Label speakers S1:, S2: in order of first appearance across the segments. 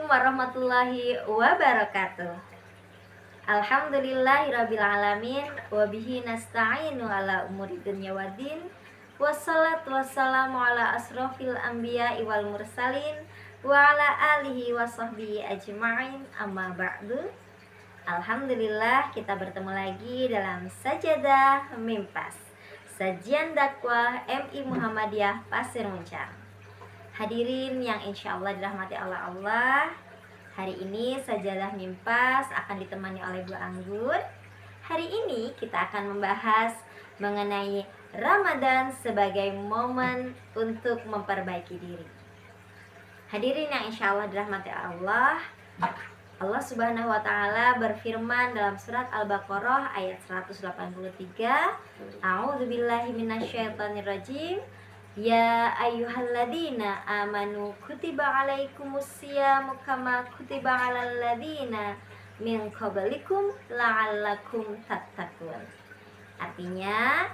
S1: Assalamualaikum warahmatullahi wabarakatuh. Alhamdulillahirrabbilalamin. Wabihi nasta'inu ala umuri dunya waddin. Wassalatu wassalamu ala asrofil anbiya wal mursalin wa ala alihi wa sahbihi ajma'in, amma ba'du. Alhamdulillah, kita bertemu lagi dalam Sajadah Mimpas, sajian dakwah MI Muhammadiyah Pasir Muncang. Hadirin yang insya Allah dirahmati Allah, hari ini Sajadah Mimpas akan ditemani oleh Bu Anggun. Hari ini kita akan membahas mengenai Ramadan sebagai momen untuk memperbaiki diri. Hadirin yang insya Allah dirahmati Allah, Allah Subhanahu wa Ta'ala berfirman dalam surat Al-Baqarah ayat 183, A'udzubillahi minasyaitonirrajim. Ya ayyuhalladzina amanu kutiba alaikumusyamu kama kutiba alal ladzina min qablikum la'allakum tattaqun. Artinya,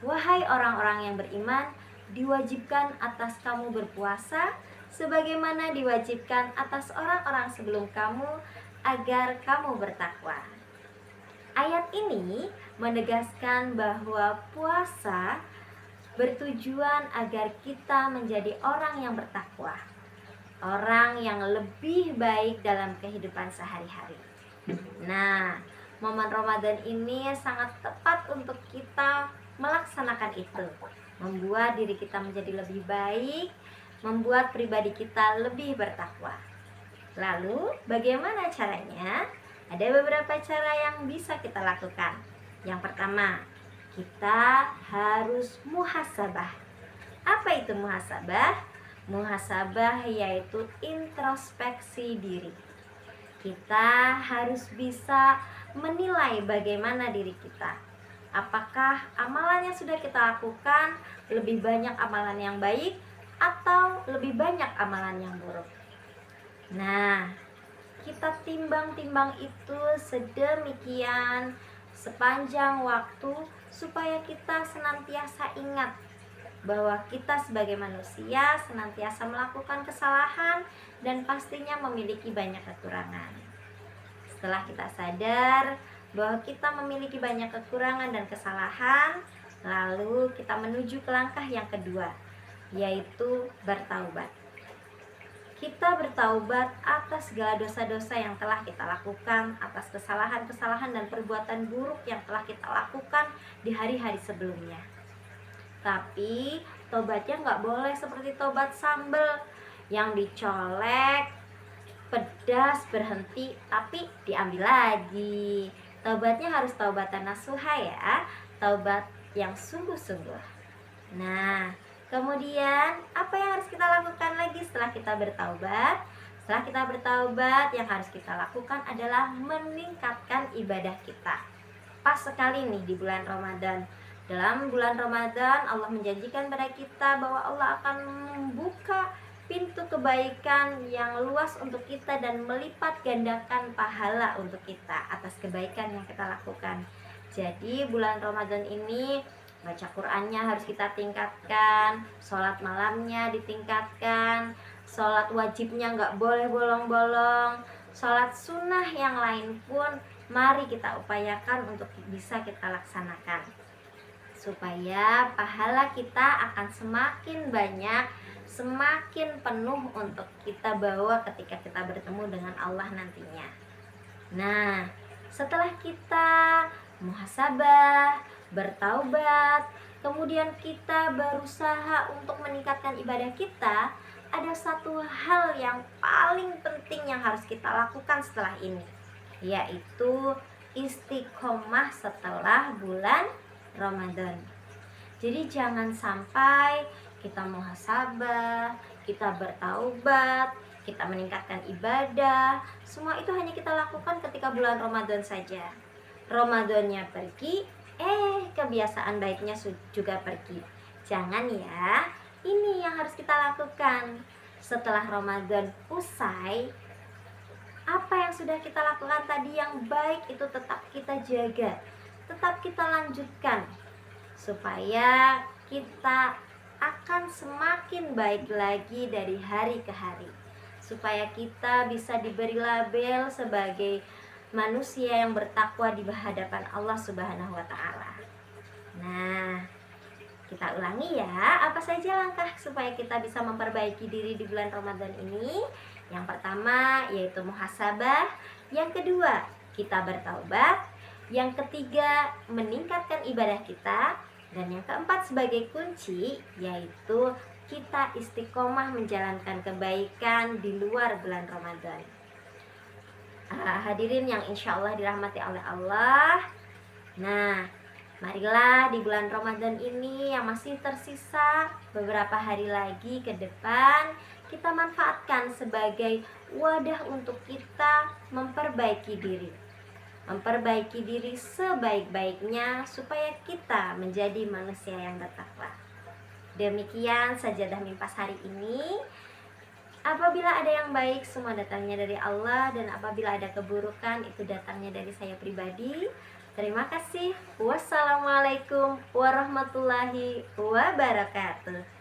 S1: wahai orang-orang yang beriman, diwajibkan atas kamu berpuasa sebagaimana diwajibkan atas orang-orang sebelum kamu agar kamu bertakwa. Ayat ini menegaskan bahwa puasa bertujuan agar kita menjadi orang yang bertakwa, orang yang lebih baik dalam kehidupan sehari-hari. Nah, momen Ramadan ini sangat tepat untuk kita melaksanakan itu, membuat diri kita menjadi lebih baik, membuat pribadi kita lebih bertakwa. Lalu, bagaimana caranya? Ada beberapa cara yang bisa kita lakukan. Yang pertama, kita harus muhasabah. Apa itu muhasabah? Muhasabah yaitu introspeksi diri. Kita harus bisa menilai bagaimana diri kita. Apakah amalan yang sudah kita lakukan lebih banyak amalan yang baik atau lebih banyak amalan yang buruk? Nah, kita timbang-timbang itu sedemikian sepanjang waktu supaya kita senantiasa ingat bahwa kita sebagai manusia senantiasa melakukan kesalahan dan pastinya memiliki banyak kekurangan. Setelah kita sadar bahwa kita memiliki banyak kekurangan dan kesalahan, lalu kita menuju ke langkah yang kedua, yaitu bertaubat. Kita bertaubat atas segala dosa-dosa yang telah kita lakukan, atas kesalahan-kesalahan dan perbuatan buruk yang telah kita lakukan di hari-hari sebelumnya. Tapi tobatnya nggak boleh seperti tobat sambal yang dicolek, pedas, berhenti, tapi diambil lagi. Tobatnya harus taubatan nasuha ya, taubat yang sungguh-sungguh. Nah, kemudian apa yang harus kita lakukan lagi setelah kita bertaubat? Setelah kita bertaubat, yang harus kita lakukan adalah meningkatkan ibadah kita. Pas sekali nih di bulan Ramadan. Dalam bulan Ramadan, Allah menjanjikan pada kita bahwa Allah akan membuka pintu kebaikan yang luas untuk kita dan melipat gandakan pahala untuk kita atas kebaikan yang kita lakukan. Jadi bulan Ramadan ini baca Qur'annya harus kita tingkatkan, sholat malamnya ditingkatkan, sholat wajibnya nggak boleh bolong-bolong, sholat sunnah yang lain pun mari kita upayakan untuk bisa kita laksanakan, supaya pahala kita akan semakin banyak, semakin penuh untuk kita bawa ketika kita bertemu dengan Allah nantinya. Nah, setelah kita muhasabah, bertaubat, kemudian kita berusaha untuk meningkatkan ibadah kita, ada satu hal yang paling penting yang harus kita lakukan setelah ini, yaitu istiqomah setelah bulan Ramadan. Jadi jangan sampai kita muhasabah, kita bertaubat, kita meningkatkan ibadah, semua itu hanya kita lakukan ketika bulan Ramadan saja. Ramadannya pergi, kebiasaan baiknya juga pergi. Jangan ya, ini yang harus kita lakukan. Setelah Ramadan usai, apa yang sudah kita lakukan tadi yang baik itu tetap kita jaga, tetap kita lanjutkan, supaya kita akan semakin baik lagi dari hari ke hari, supaya kita bisa diberi label sebagai manusia yang bertakwa di hadapan Allah Subhanahu wa taala. Nah, kita ulangi ya, apa saja langkah supaya kita bisa memperbaiki diri di bulan Ramadan ini? Yang pertama yaitu muhasabah, yang kedua kita bertaubat, yang ketiga meningkatkan ibadah kita, dan yang keempat sebagai kunci yaitu kita istiqomah menjalankan kebaikan di luar bulan Ramadan. Hadirin yang insya Allah dirahmati oleh Allah. Nah, marilah di bulan Ramadan ini yang masih tersisa beberapa hari lagi ke depan, kita manfaatkan sebagai wadah untuk kita memperbaiki diri. Memperbaiki diri sebaik-baiknya supaya kita menjadi manusia yang bertakwa. Demikian sajadah mimpas hari ini. Apabila ada yang baik, semua datangnya dari Allah, dan apabila ada keburukan, itu datangnya dari saya pribadi. Terima kasih. Wassalamualaikum warahmatullahi wabarakatuh.